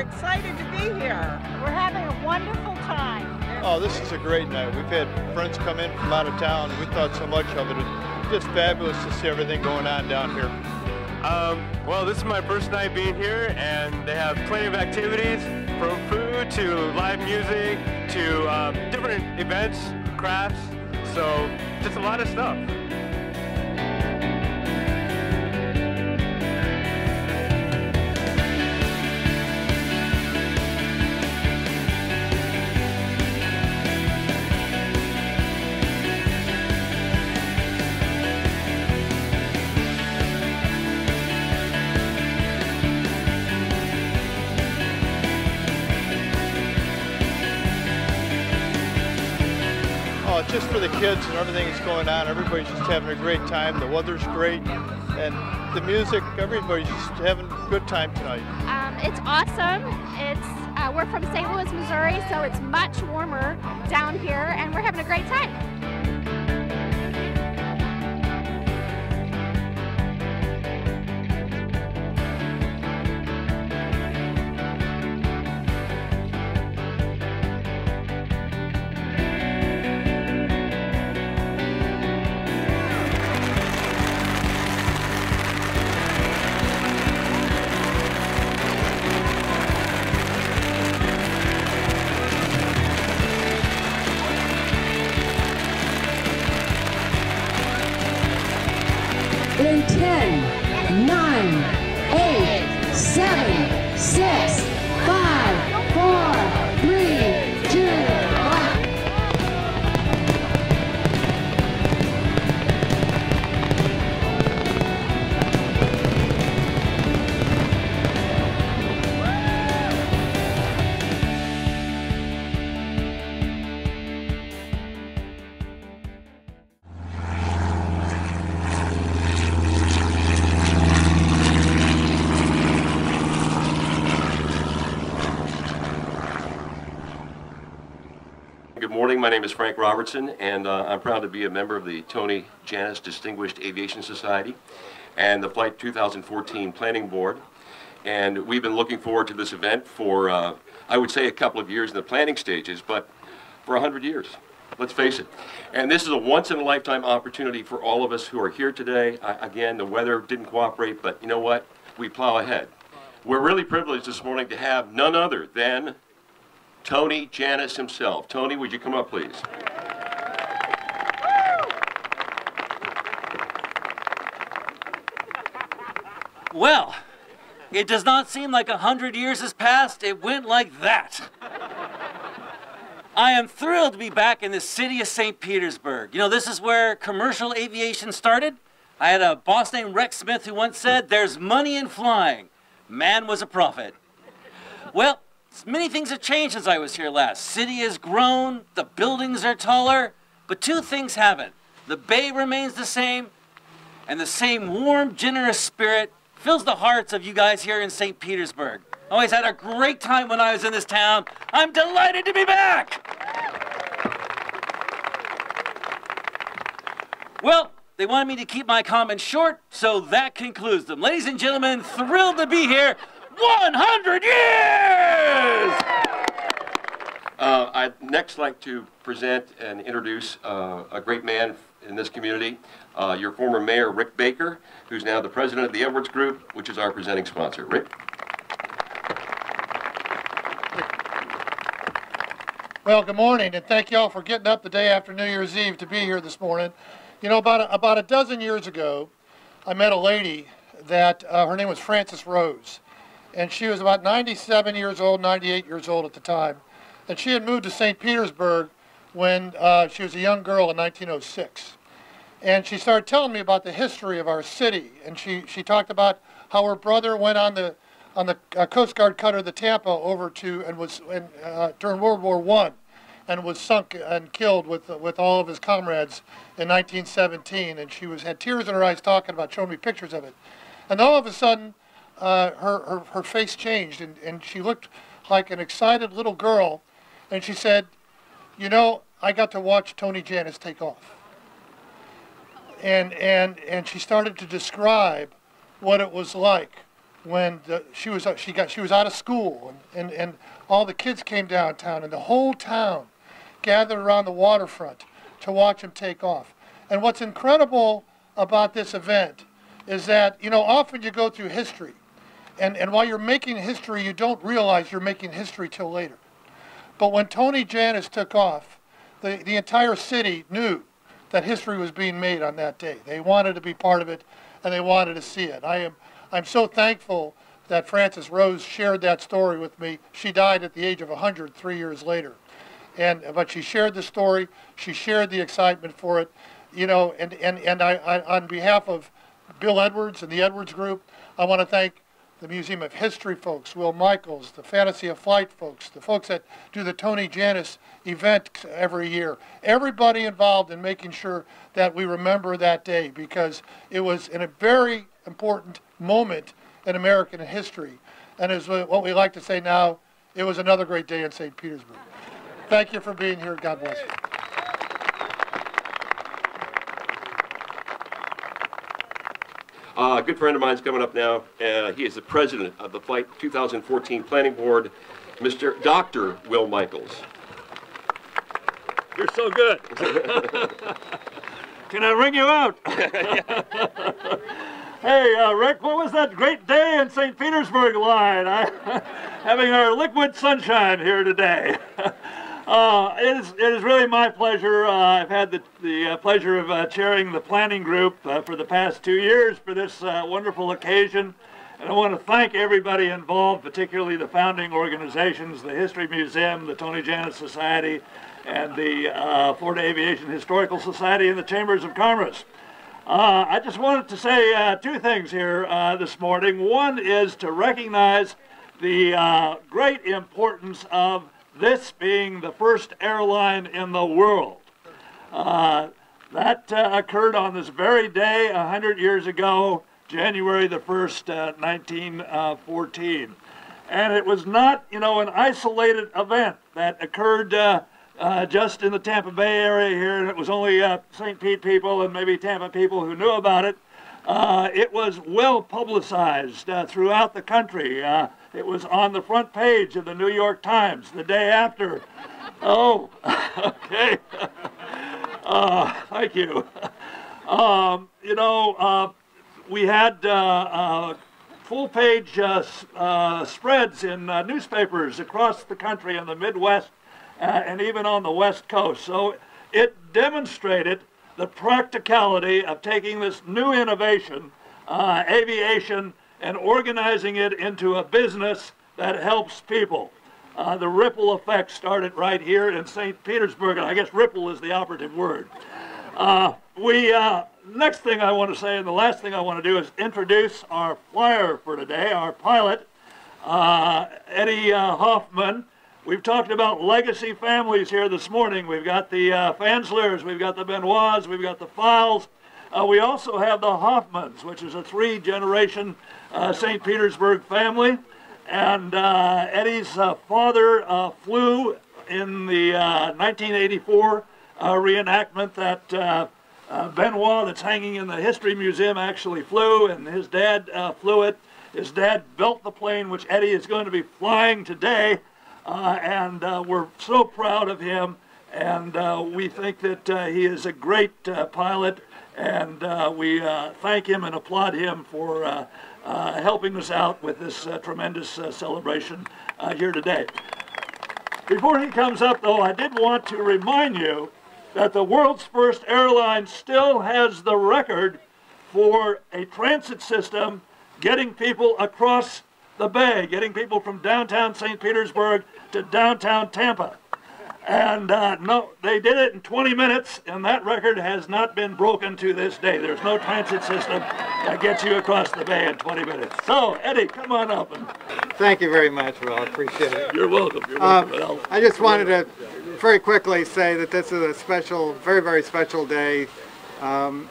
We're excited to be here. We're having a wonderful time. Oh, this is a great night. We've had friends come in from out of town. We thought so much of it. It's just fabulous to see everything going on down here. Well, this is my first night being here, and they have plenty of activities, from food to live music to different events, crafts, so just a lot of stuff. Just for the kids and everything that's going on. Everybody's just having a great time. The weather's great, and the music, everybody's just having a good time tonight. It's awesome. We're from St. Louis, Missouri, so it's much warmer down here, and we're having a great time. In 10, 9, 8, 7, 6, 5, 4, 3, 2, 1. Good morning, my name is Frank Robertson, and I'm proud to be a member of the Tony Janis Distinguished Aviation Society and the Flight 2014 Planning Board. And we've been looking forward to this event for, I would say, a couple of years in the planning stages, but for 100 years, let's face it. And this is a once-in-a-lifetime opportunity for all of us who are here today. Again, the weather didn't cooperate, but you know what? We plow ahead. We're really privileged this morning to have none other than Tony Janis himself. Tony, would you come up, please? Well, it does not seem like 100 years has passed. It went like that. I am thrilled to be back in the city of St. Petersburg. You know, this is where commercial aviation started. I had a boss named Rex Smith who once said, "There's money in flying. Man was a prophet." Well, many things have changed since I was here last. City has grown, the buildings are taller, but two things haven't. The bay remains the same, and the same warm, generous spirit fills the hearts of you guys here in St. Petersburg. Always had a great time when I was in this town. I'm delighted to be back! Well, they wanted me to keep my comments short, so that concludes them. Ladies and gentlemen, thrilled to be here. 100 years! I'd next like to present and introduce a great man in this community, your former mayor, Rick Baker, who's now the president of the Edwards Group, which is our presenting sponsor. Rick? Well, good morning, and thank you all for getting up the day after New Year's Eve to be here this morning. You know, about a dozen years ago, I met a lady that, her name was Frances Rose. And she was about 97 years old, 98 years old at the time. And she had moved to St. Petersburg when she was a young girl in 1906. And she started telling me about the history of our city. And she talked about how her brother went on the Coast Guard cutter, the Tampa, over to, and was during World War I, and was sunk and killed with all of his comrades in 1917. And she had tears in her eyes talking about, showing me pictures of it. And all of a sudden, her face changed, and she looked like an excited little girl, and she said, "You know, I got to watch Tony Janis take off." And she started to describe what it was like when she was out of school, and all the kids came downtown, and the whole town gathered around the waterfront to watch him take off. And what's incredible about this event is that, you know, often you go through history, and while you're making history, you don't realize you're making history till later. But when Tony Jannus took off, the entire city knew that history was being made on that day. They wanted to be part of it, and they wanted to see it. I'm so thankful that Frances Rose shared that story with me. She died at the age of 100 3 years later. But she shared the story, she shared the excitement for it, you know, and I on behalf of Bill Edwards and the Edwards Group, I want to thank the Museum of History folks, Will Michaels, the Fantasy of Flight folks, the folks that do the Tony Jannus event every year. Everybody involved in making sure that we remember that day, because it was in a very important moment in American history. And as what we like to say now, it was another great day in St. Petersburg. Thank you for being here. God bless you. A good friend of mine is coming up now. He is the president of the Flight 2014 Planning Board, Mr. Dr. Will Michaels. You're so good. Can I ring you out? Hey, Rick, what was that great day in St. Petersburg line? Having our liquid sunshine here today. It is really my pleasure. I've had the pleasure of chairing the planning group for the past 2 years for this wonderful occasion. And I want to thank everybody involved, particularly the founding organizations, the History Museum, the Tony Jannus Society, and the Florida Aviation Historical Society and the Chambers of Commerce. I just wanted to say 2 things here this morning. One is to recognize the great importance of this being the first airline in the world. That occurred on this very day 100 years ago, January the 1st, 1914. And it was not, you know, an isolated event that occurred just in the Tampa Bay area here, and it was only St. Pete people and maybe Tampa people who knew about it. It was well publicized throughout the country. It was on the front page of the New York Times the day after. Oh, okay. Thank you. You know, we had full-page spreads in newspapers across the country in the Midwest and even on the West Coast. So it demonstrated the practicality of taking this new innovation, aviation, and organizing it into a business that helps people. The ripple effect started right here in St. Petersburg, and I guess ripple is the operative word. Next thing I want to say, and the last thing I want to do, is introduce our flyer for today, our pilot, Eddie Hoffman. We've talked about legacy families here this morning. We've got the Fanslers, we've got the Benoits, we've got the Files. We also have the Hoffmans, which is a 3-generation St. Petersburg family. And Eddie's father flew in the 1984 reenactment that Benoit, that's hanging in the History Museum, actually flew, and his dad flew it. His dad built the plane, which Eddie is going to be flying today. And we're so proud of him, and we think that he is a great pilot, and we thank him and applaud him for helping us out with this tremendous celebration here today. Before he comes up, though, I did want to remind you that the world's first airline still has the record for a transit system getting people across the bay, getting people from downtown St. Petersburg to downtown Tampa. And no, they did it in 20 minutes, and that record has not been broken to this day. There's no transit system that gets you across the bay in 20 minutes. So, Eddie, come on up. Thank you very much, Will. I appreciate it. You're welcome. You're welcome. I just wanted to very quickly say that this is a special, very, very special day. And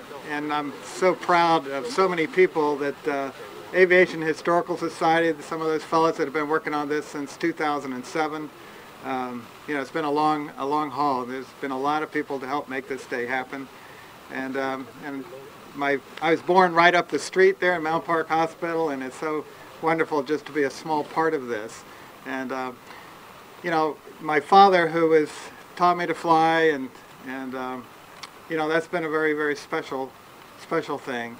I'm so proud of so many people that Aviation Historical Society, some of those fellows that have been working on this since 2007. You know, it's been a long haul. There's been a lot of people to help make this day happen. And I was born right up the street there in Mount Park Hospital, and it's so wonderful just to be a small part of this. And you know, my father, who has taught me to fly, and you know, that's been a very, very special thing.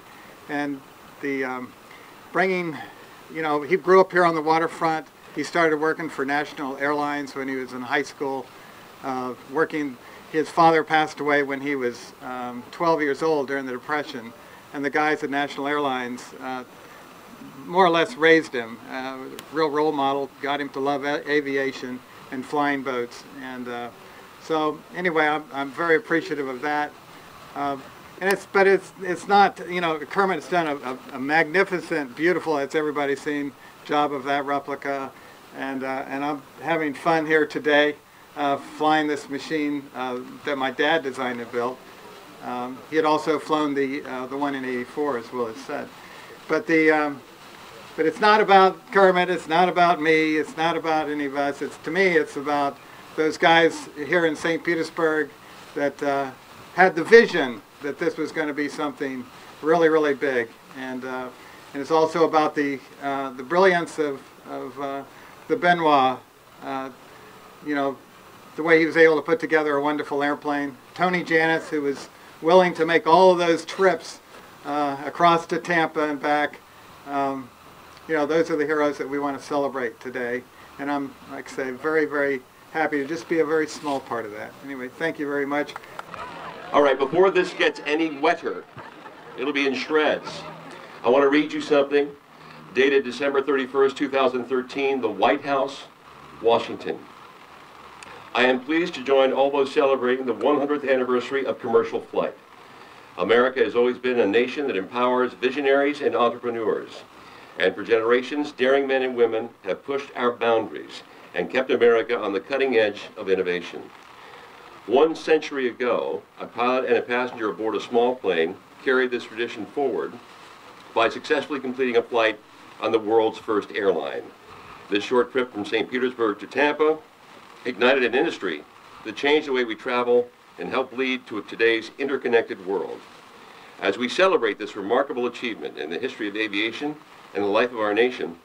And the bringing, you know, he grew up here on the waterfront. He started working for national airlines when he was in high school, working. His father passed away when he was 12 years old during the Depression, and the guys at National Airlines more or less raised him. Real role model, got him to love aviation and flying boats. And so anyway, I'm very appreciative of that. And it's not, you know, Kermit's done a magnificent, beautiful, as everybody's seen, job of that replica. And I'm having fun here today, flying this machine that my dad designed and built. He had also flown the one in '84, as Will has said. But it's not about Kermit. It's not about me. It's not about any of us. To me, it's about those guys here in St. Petersburg that had the vision that this was going to be something really, really big. And it's also about the brilliance of the Benoit. You know, the way he was able to put together a wonderful airplane. Tony Janis, who was willing to make all of those trips across to Tampa and back. You know, those are the heroes that we want to celebrate today. And I'm, like I say, very, very happy to just be a very small part of that. Anyway, thank you very much. All right, before this gets any wetter, it'll be in shreds. I want to read you something dated December 31st, 2013, the White House, Washington. I am pleased to join all those celebrating the 100th anniversary of commercial flight. America has always been a nation that empowers visionaries and entrepreneurs. And for generations, daring men and women have pushed our boundaries and kept America on the cutting edge of innovation. 1 century ago, a pilot and a passenger aboard a small plane carried this tradition forward by successfully completing a flight on the world's first airline. This short trip from St. Petersburg to Tampa ignited an industry that changed the way we travel and helped lead to today's interconnected world. As we celebrate this remarkable achievement in the history of aviation and the life of our nation,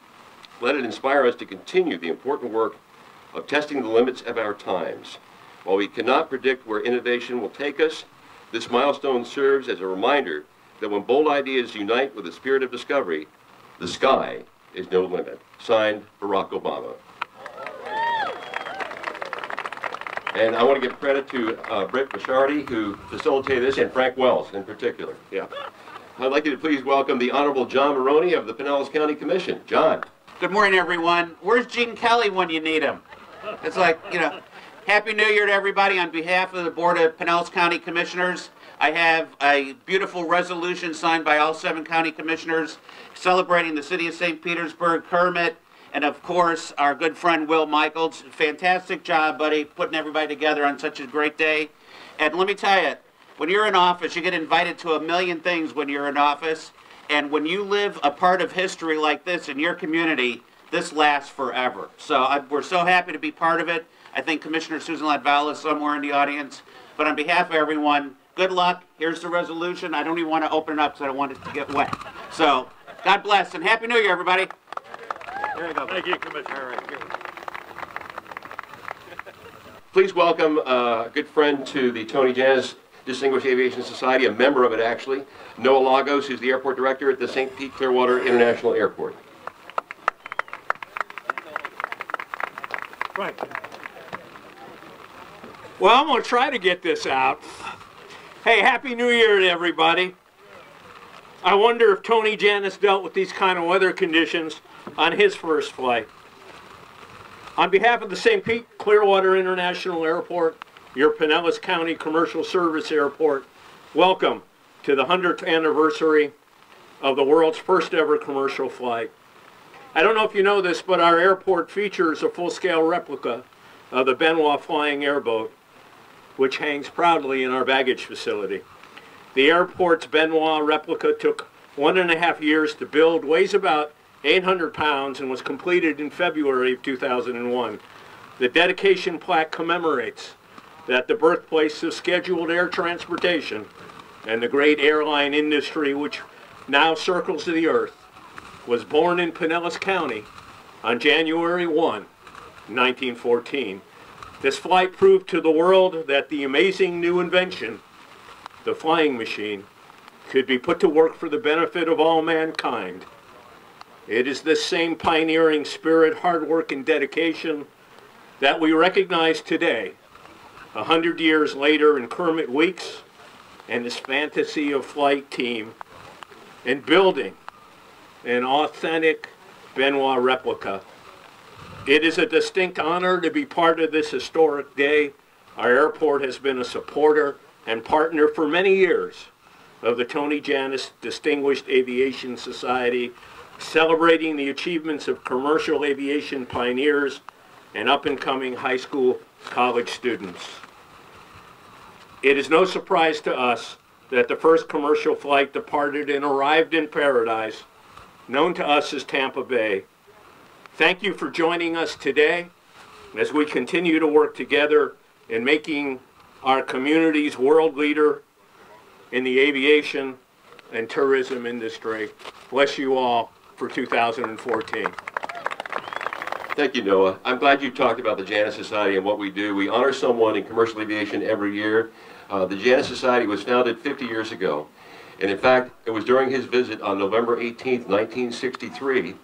let it inspire us to continue the important work of testing the limits of our times. While we cannot predict where innovation will take us, this milestone serves as a reminder that when bold ideas unite with a spirit of discovery, the sky is no limit. Signed, Barack Obama. And I want to give credit to Britt Bishardi, who facilitated this, and Frank Wells in particular. Yeah. I'd like you to please welcome the Honorable John Maroney of the Pinellas County Commission. John. Good morning, everyone. Where's Gene Kelly when you need him? It's like, you know, Happy New Year to everybody. On behalf of the Board of Pinellas County Commissioners, I have a beautiful resolution signed by all 7 county commissioners celebrating the city of St. Petersburg, Kermit, and of course, our good friend Will Michaels. Fantastic job, buddy, putting everybody together on such a great day. And let me tell you, when you're in office, you get invited to a million things when you're in office. And when you live a part of history like this in your community, this lasts forever. So we're so happy to be part of it. I think Commissioner Susan Latvala is somewhere in the audience. But on behalf of everyone, good luck. Here's the resolution. I don't even want to open it up because I don't want it to get wet. So God bless and Happy New Year, everybody. There you go. Thank you, Commissioner. All right. Please welcome a good friend to the Tony Janis Distinguished Aviation Society, a member of it actually, Noah Lagos, who's the airport director at the St. Pete Clearwater International Airport. Right. Well, I'm going to try to get this out. Hey, Happy New Year to everybody. I wonder if Tony Janis dealt with these kind of weather conditions on his first flight. On behalf of the St. Pete Clearwater International Airport, your Pinellas County Commercial Service Airport, welcome to the 100th anniversary of the world's first ever commercial flight. I don't know if you know this, but our airport features a full-scale replica of the Benoit flying airboat, which hangs proudly in our baggage facility. The airport's Benoit replica took 1.5 years to build, weighs about 800 pounds, and was completed in February of 2001. The dedication plaque commemorates that the birthplace of scheduled air transportation and the great airline industry which now circles the earth was born in Pinellas County on January 1, 1914. This flight proved to the world that the amazing new invention, the flying machine, could be put to work for the benefit of all mankind. It is this same pioneering spirit, hard work, and dedication that we recognize today, 100 years later, in Kermit Weeks and his Fantasy of Flight team, in building an authentic Benoit replica. It is a distinct honor to be part of this historic day. Our airport has been a supporter and partner for many years of the Tony Jannus Distinguished Aviation Society, celebrating the achievements of commercial aviation pioneers and up-and-coming high school, college students. It is no surprise to us that the first commercial flight departed and arrived in paradise, known to us as Tampa Bay. Thank you for joining us today as we continue to work together in making our community's world leader in the aviation and tourism industry. Bless you all for 2014. Thank you, Noah. I'm glad you talked about the Jannus Society and what we do. We honor someone in commercial aviation every year. The Jannus Society was founded 50 years ago. And in fact, it was during his visit on November 18th, 1963,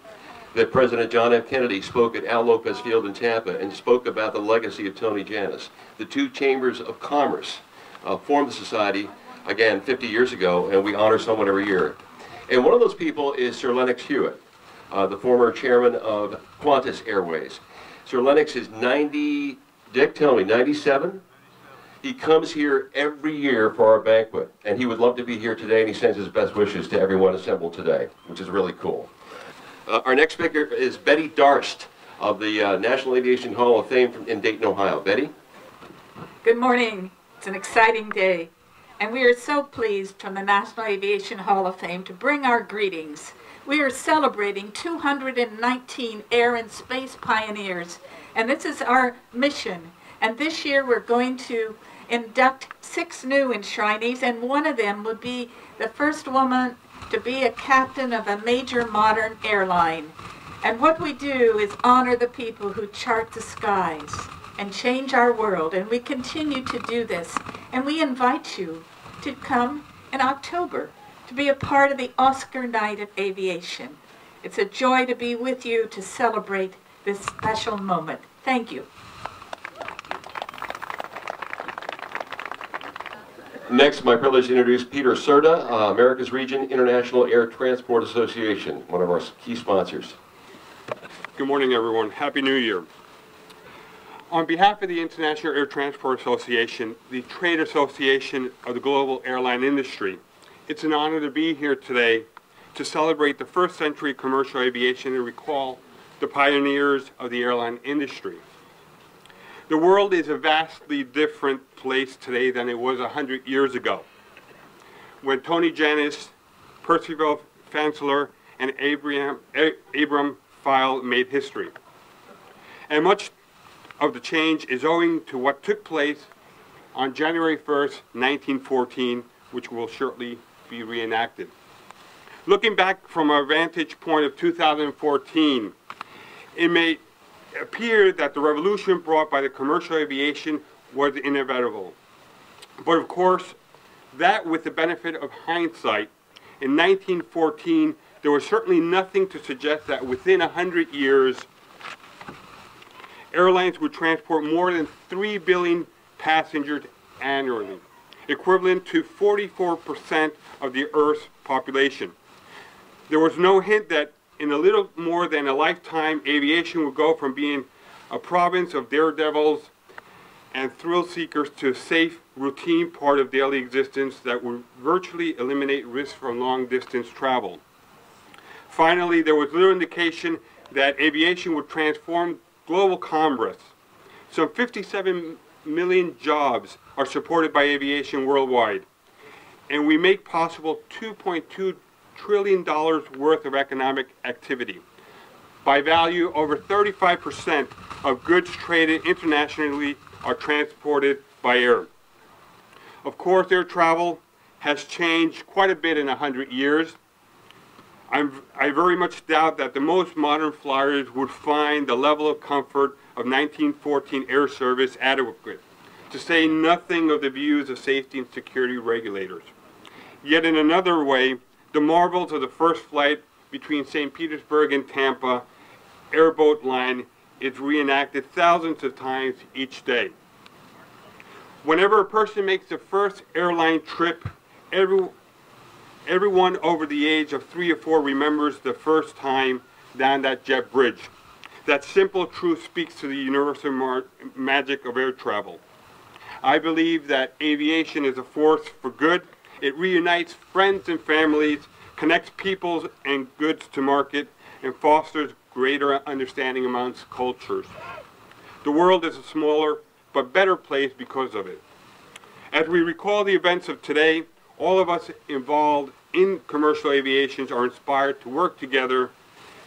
that President John F. Kennedy spoke at Al Lopez Field in Tampa and spoke about the legacy of Tony Jannus. The two chambers of commerce formed the society, again, 50 years ago, and we honor someone every year. And one of those people is Sir Lennox Hewitt, the former chairman of Qantas Airways. Sir Lennox is 90, Dick, tell me, 97? He comes here every year for our banquet, and he would love to be here today, and he sends his best wishes to everyone assembled today, which is really cool. Our next speaker is Betty Darst of the National Aviation Hall of Fame in Dayton, Ohio. Betty? Good morning. It's an exciting day, and we are so pleased from the National Aviation Hall of Fame to bring our greetings. We are celebrating 219 air and space pioneers, and this is our mission. And this year we're going to induct 6 new enshrinees, and one of them would be the first woman to be a captain of a major modern airline. And what we do is honor the people who chart the skies and change our world, and we continue to do this. And we invite you to come in October to be a part of the Oscar Night of Aviation. It's a joy to be with you to celebrate this special moment. Thank you. Next, my privilege to introduce Peter Serta, America's Region International Air Transport Association, one of our key sponsors. Good morning, everyone. Happy New Year. On behalf of the International Air Transport Association, the trade association of the global airline industry, it's an honor to be here today to celebrate the first century commercial aviation and recall the pioneers of the airline industry. The world is a vastly different place today than it was 100 years ago, when Tony Jannus, Percival Fansler, and Abram File made history. And much of the change is owing to what took place on January 1st, 1914, which will shortly be reenacted. Looking back from our vantage point of 2014, it may appear that the revolution brought by the commercial aviation was inevitable. But of course, that with the benefit of hindsight, in 1914, there was certainly nothing to suggest that within 100 years, airlines would transport more than 3 billion passengers annually, equivalent to 44% of the Earth's population. There was no hint that in a little more than a lifetime, aviation would go from being a province of daredevils and thrill seekers to a safe, routine part of daily existence that would virtually eliminate risk from long-distance travel. Finally, there was little indication that aviation would transform global commerce. Some 57 million jobs are supported by aviation worldwide, and we make possible $2.2 trillion worth of economic activity. By value, over 35% of goods traded internationally are transported by air. Of course, air travel has changed quite a bit in 100 years. I very much doubt that the most modern flyers would find the level of comfort of 1914 air service adequate, to say nothing of the views of safety and security regulators. Yet in another way, the marvels of the first flight between St. Petersburg and Tampa airboat line is reenacted thousands of times each day. Whenever a person makes the first airline trip, everyone over the age of 3 or 4 remembers the first time down that jet bridge. That simple truth speaks to the universal magic of air travel. I believe that aviation is a force for good. It reunites friends and families, connects peoples and goods to market, and fosters greater understanding amongst cultures. The world is a smaller but better place because of it. As we recall the events of today, all of us involved in commercial aviation are inspired to work together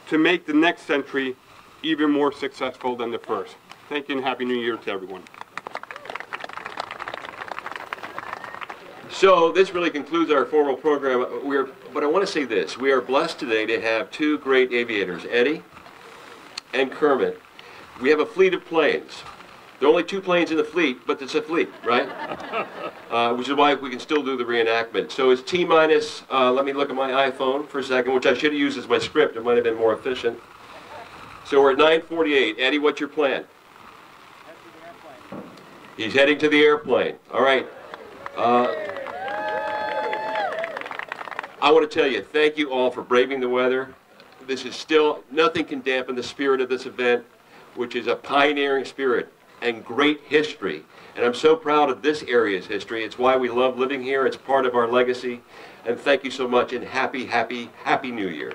to make the next century even more successful than the first. Thank you and Happy New Year to everyone. So this really concludes our formal program. But I want to say this. We are blessed today to have 2 great aviators, Eddie and Kermit. We have a fleet of planes. There are only 2 planes in the fleet, but it's a fleet, right? Which is why we can still do the reenactment. So it's T-minus, let me look at my iPhone for a second, which I should have used as my script. It might have been more efficient. So we're at 9:48. Eddie, what's your plan? He's heading to the airplane. All right. I want to tell you, thank you all for braving the weather. This is still, nothing can dampen the spirit of this event, which is a pioneering spirit and great history. And I'm so proud of this area's history. It's why we love living here. It's part of our legacy. And thank you so much, and happy, happy, happy New Year.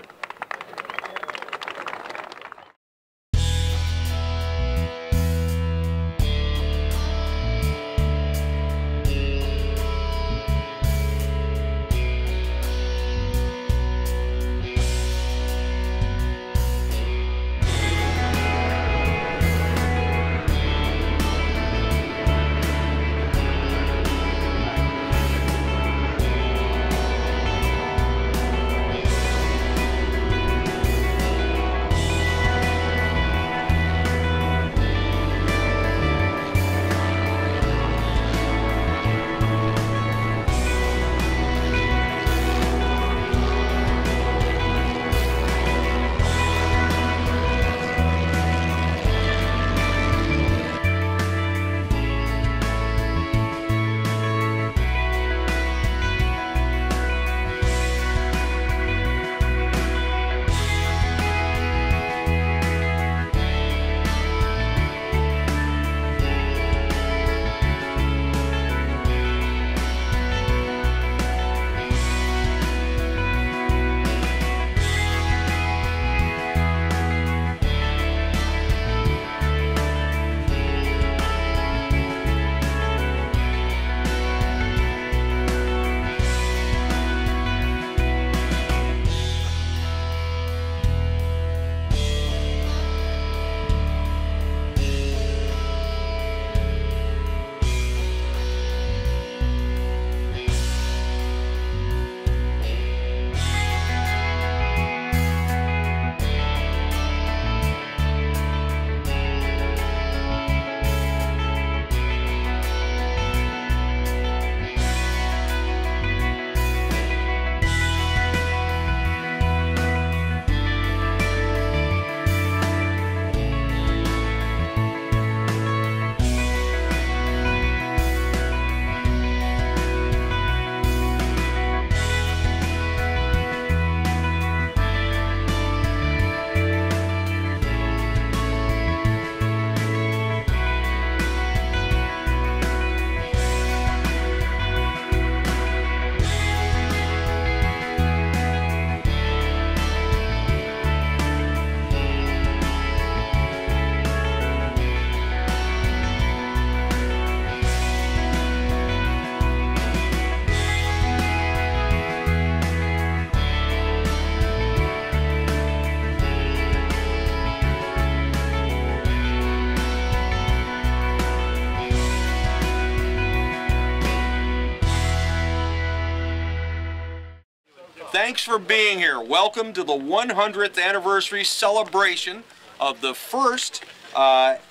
Thanks for being here. Welcome to the 100th anniversary celebration of the first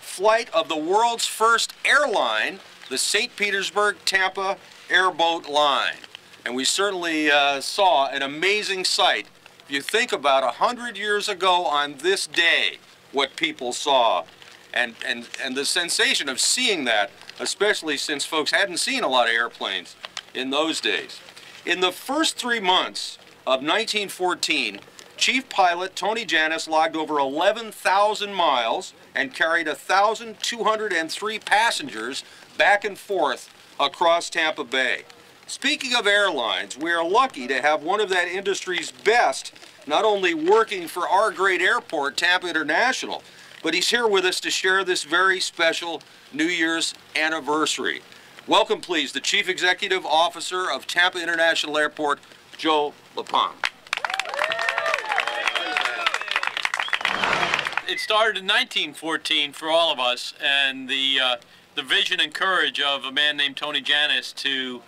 flight of the world's first airline, the St. Petersburg Tampa airboat line. And we certainly saw an amazing sight. If you think about 100 years ago on this day, what people saw, and the sensation of seeing that, especially since folks hadn't seen a lot of airplanes in those days. In the first 3 months of 1914, Chief Pilot Tony Janis logged over 11,000 miles and carried 1,203 passengers back and forth across Tampa Bay. Speaking of airlines, we are lucky to have one of that industry's best not only working for our great airport, Tampa International, but he's here with us to share this very special New Year's anniversary. Welcome, please, the Chief Executive Officer of Tampa International Airport, Joe Lapano. It started in 1914 for all of us, and the vision and courage of a man named Tony Janis to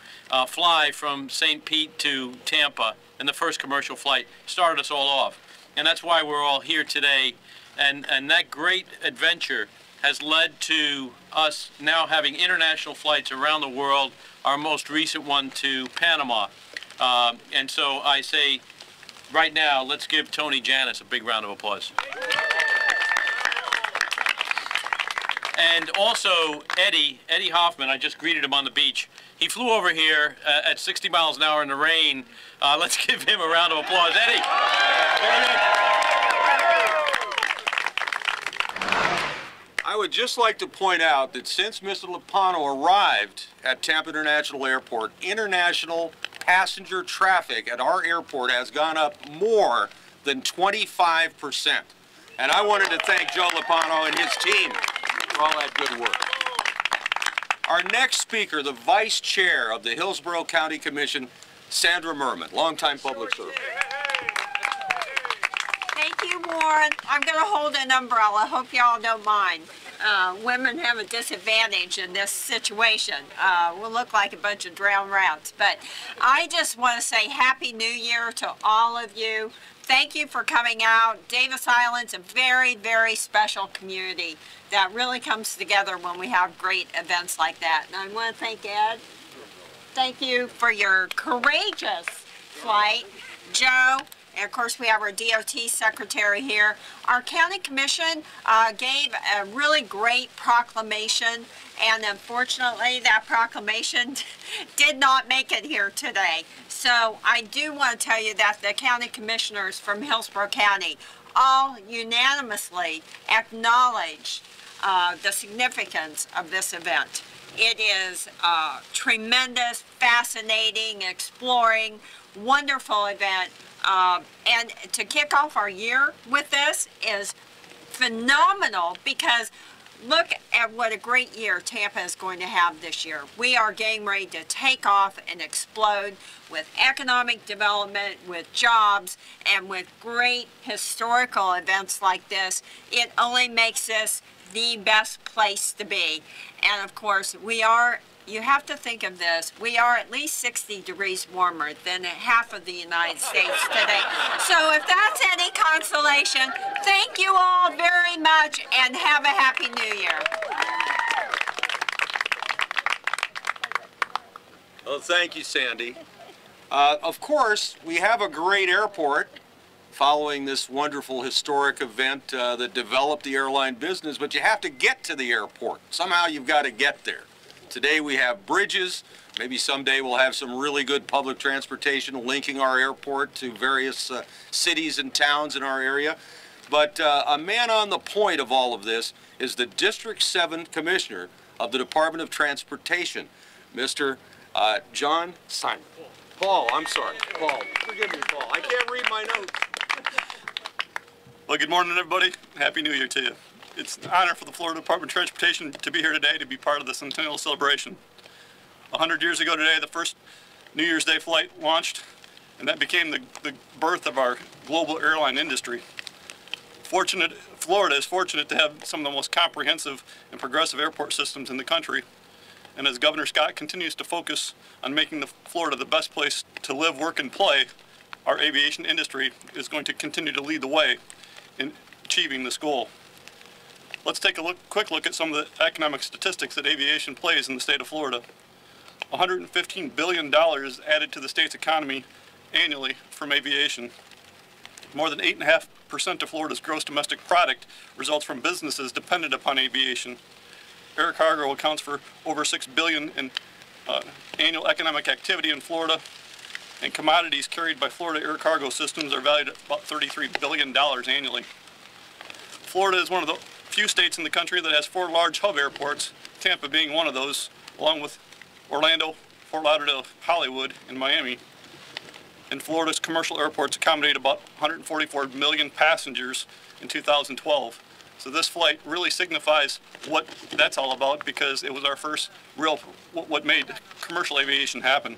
fly from St. Pete to Tampa in the first commercial flight started us all off. And that's why we're all here today. And that great adventure has led to us now having international flights around the world, our most recent one to Panama. And so I say, right now, let's give Tony Janis a big round of applause. And also Eddie Hoffman, I just greeted him on the beach. He flew over here at 60 miles an hour in the rain. Let's give him a round of applause. Eddie. I would just like to point out that since Mr. Lapano arrived at Tampa International Airport, international passenger traffic at our airport has gone up more than 25%. And I wanted to thank Joe Lapano and his team for all that good work. Our next speaker, the Vice Chair of the Hillsborough County Commission, Sandra Merman, longtime public servant. Thank you, Warren. I'm going to hold an umbrella. Hope y'all don't mind. Women have a disadvantage in this situation. We'll look like a bunch of drowned rats. But I just want to say Happy New Year to all of you. Thank you for coming out. Davis Island's a very, very special community that really comes together when we have great events like that. And I want to thank Ed. Thank you for your courageous flight. Joe, and of course we have our DOT secretary here. Our county commission gave a really great proclamation, and unfortunately that proclamation did not make it here today. So I do want to tell you that the county commissioners from Hillsborough County all unanimously acknowledged the significance of this event. It is a tremendous, fascinating, exploring, wonderful event. And to kick off our year with this is phenomenal, because look at what a great year Tampa is going to have this year. We are getting ready to take off and explode with economic development, with jobs, and with great historical events like this. It only makes this the best place to be. And of course, you have to think of this, we are at least 60 degrees warmer than half of the United States today. So if that's any consolation, thank you all very much and have a Happy New Year. Well, thank you, Sandy. Of course, we have a great airport following this wonderful historic event that developed the airline business, but you have to get to the airport. Somehow you've got to get there. Today we have bridges. Maybe someday we'll have some really good public transportation linking our airport to various cities and towns in our area. But a man on the point of all of this is the District 7 Commissioner of the Department of Transportation, Mr. John Simon. Paul, I'm sorry. Paul, forgive me, Paul. I can't read my notes. Well, good morning, everybody. Happy New Year to you. It's an honor for the Florida Department of Transportation to be here today to be part of the centennial celebration. 100 years ago today, the first New Year's Day flight launched, and that became the birth of our global airline industry. Florida is fortunate to have some of the most comprehensive and progressive airport systems in the country. And as Governor Scott continues to focus on making Florida the best place to live, work, and play, our aviation industry is going to continue to lead the way in achieving this goal. Let's take a quick look at some of the economic statistics that aviation plays in the state of Florida. $115 billion added to the state's economy annually from aviation. More than 8.5% of Florida's gross domestic product results from businesses dependent upon aviation. Air cargo accounts for over $6 billion in annual economic activity in Florida, and commodities carried by Florida air cargo systems are valued at about $33 billion annually. Florida is one of the few states in the country that has 4 large hub airports, Tampa being one of those, along with Orlando, Fort Lauderdale, Hollywood, and Miami. And Florida's commercial airports accommodate about 144 million passengers in 2012. So this flight really signifies what that's all about, because it was our first real, what made commercial aviation happen.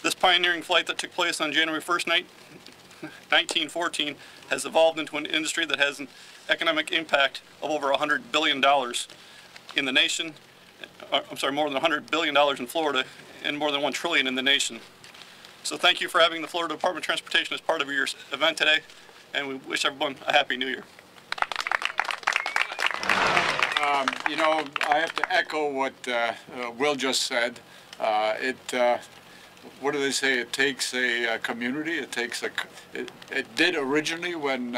This pioneering flight that took place on January 1st, 1914 has evolved into an industry that has an economic impact of over $100 billion in the nation. I'm sorry, more than $100 billion in Florida and more than $1 trillion in the nation. So thank you for having the Florida Department of Transportation as part of your event today, and we wish everyone a Happy New Year. You know, I have to echo what Will just said. What do they say? It takes a community. It takes a. It did originally when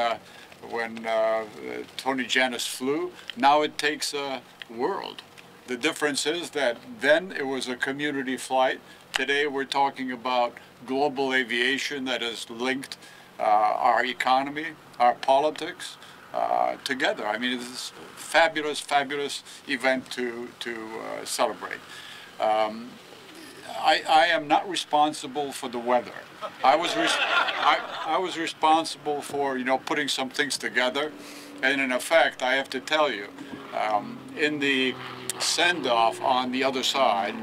Tony Jannus flew. Now it takes a world. The difference is that then it was a community flight. Today we're talking about global aviation that has linked our economy, our politics together. I mean, it's a fabulous, fabulous event to celebrate. I am not responsible for the weather. I was responsible for, you know, putting some things together, and in effect, I have to tell you, in the send-off on the other side,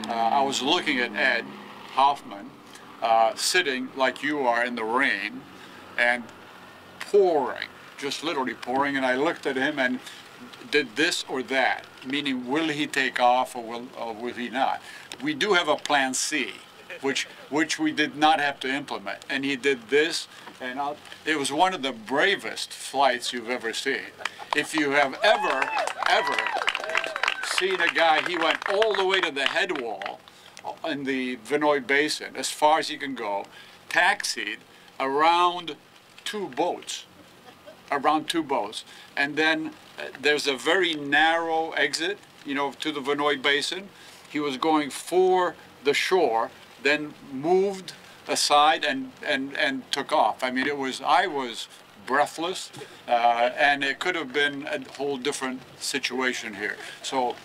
I was looking at Ed Hoffman sitting like you are in the rain and pouring, just literally pouring, and I looked at him and did this or that, meaning will he take off or will he not? We do have a plan C, which we did not have to implement, and he did this, and it was one of the bravest flights you've ever seen. If you have ever seen a guy, he went all the way to the head wall in the Vinoy Basin, as far as he can go, taxied around two boats, and then there's a very narrow exit, you know, to the Vinoy Basin. He was going for the shore, then moved aside and took off. I mean, I was breathless, and it could have been a whole different situation here. So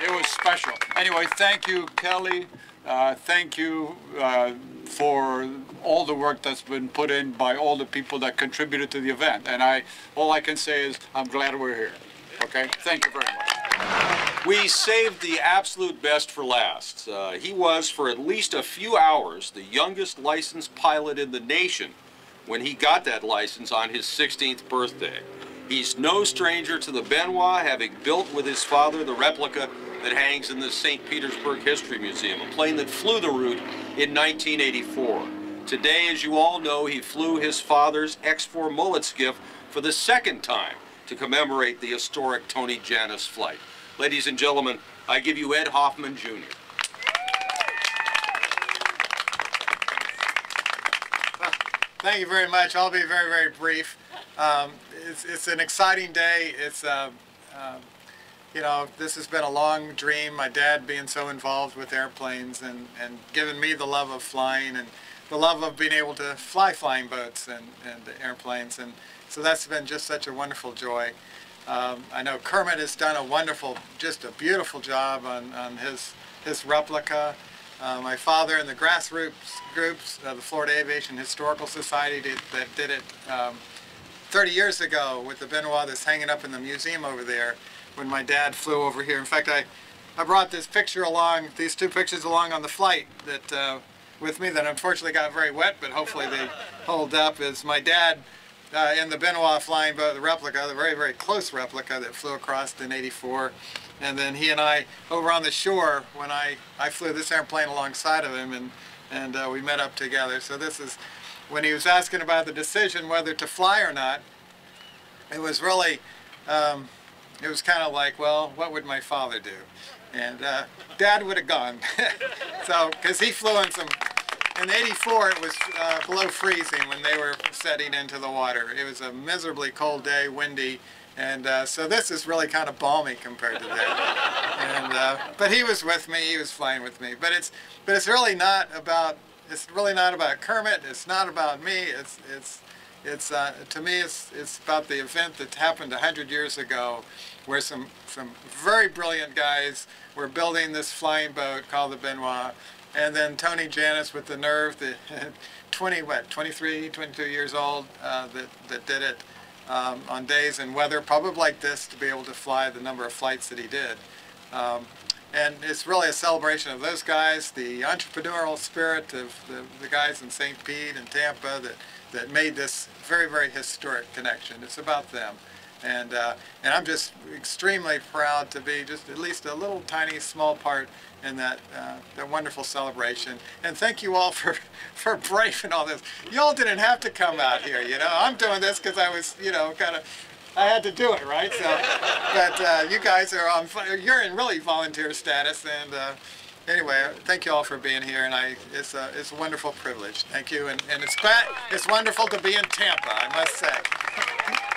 it was special. Anyway, thank you, Kelly. Thank you for all the work that's been put in by all the people that contributed to the event. And all I can say is I'm glad we're here. Okay? Thank you very much. We saved the absolute best for last. He was, for at least a few hours, the youngest licensed pilot in the nation when he got that license on his 16th birthday. He's no stranger to the Benoit, having built with his father the replica that hangs in the St. Petersburg History Museum, a plane that flew the route in 1984. Today, as you all know, he flew his father's X-4 mullet skiff for the second time to commemorate the historic Tony Jannus flight. Ladies and gentlemen, I give you Ed Hoffman, Jr. Thank you very much. I'll be very, very brief. It's an exciting day. It's you know, this has been a long dream. My dad being so involved with airplanes and giving me the love of flying and the love of being able to fly flying boats and airplanes, and so that's been just such a wonderful joy. I know Kermit has done a wonderful, just a beautiful job on his replica. My father and the grassroots groups, the Florida Aviation Historical Society that did it 30 years ago with the Benoit that's hanging up in the museum over there when my dad flew over here. In fact, I brought this picture along, these two pictures along on the flight that with me that unfortunately got very wet, but hopefully they hold up. Is my dad in the Benoit flying boat, the replica, the very, very close replica that flew across in '84. And then he and I, over on the shore, when I flew this airplane alongside of him, and we met up together. So this is, when he was asking about the decision whether to fly or not, it was really, it was kind of like, well, what would my father do? And Dad would have gone. So, because he flew in some, in '84 it was below freezing when they were setting into the water. It was a miserably cold day, windy, and so this is really kind of balmy compared to that. And but he was with me, he was flying with me. But it's really not about, it's really not about Kermit. It's not about me. It's to me it's about the event that happened 100 years ago, where some very brilliant guys were building this flying boat called the Benoit, and then Tony Janness with the nerve, that 23, 22 years old, that did it on days and weather probably like this, to be able to fly the number of flights that he did. And it's really a celebration of those guys, the entrepreneurial spirit of the guys in St. Pete and Tampa that made this very, very historic connection. It's about them. And I'm just extremely proud to be just at least a little tiny small part in that wonderful celebration. And thank you all for braving all this. Y'all didn't have to come out here, you know. I'm doing this because I was, you know, I had to do it, right? So, but you guys are you're in really volunteer status, and anyway, thank you all for being here, and it's a wonderful privilege. Thank you, and it's wonderful to be in Tampa, I must say.